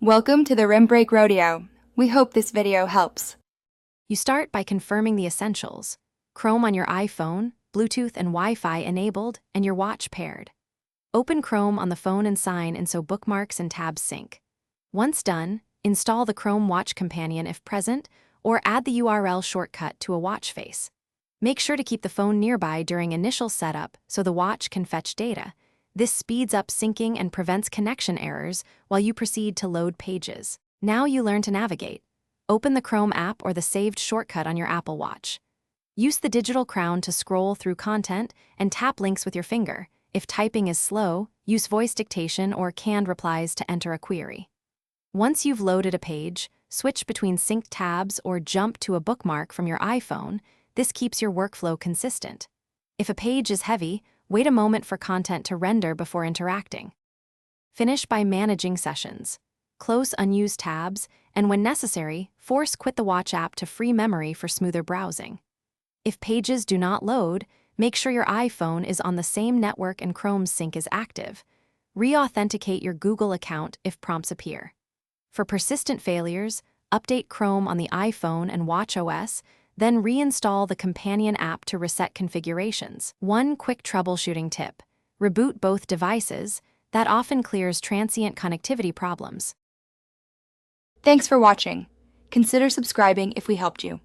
Welcome to the Rim Break Rodeo. We hope this video helps. You start by confirming the essentials: Chrome on your iPhone, Bluetooth and Wi-Fi enabled, and your watch paired. Open Chrome on the phone and sign in so bookmarks and tabs sync. Once done, install the Chrome Watch Companion if present, or add the URL shortcut to a watch face. Make sure to keep the phone nearby during initial setup so the watch can fetch data. This speeds up syncing and prevents connection errors while you proceed to load pages. Now you learn to navigate. Open the Chrome app or the saved shortcut on your Apple Watch. Use the digital crown to scroll through content and tap links with your finger. If typing is slow, use voice dictation or canned replies to enter a query. Once you've loaded a page, switch between synced tabs or jump to a bookmark from your iPhone. This keeps your workflow consistent. If a page is heavy, wait a moment for content to render before interacting. Finish by managing sessions. Close unused tabs, and when necessary, force quit the Watch app to free memory for smoother browsing. If pages do not load, make sure your iPhone is on the same network and Chrome's sync is active. Re-authenticate your Google account if prompts appear. For persistent failures, update Chrome on the iPhone and watchOS, then reinstall the companion app to reset configurations. One quick troubleshooting tip: reboot both devices. That often clears transient connectivity problems. Thanks for watching. Consider subscribing if we helped you.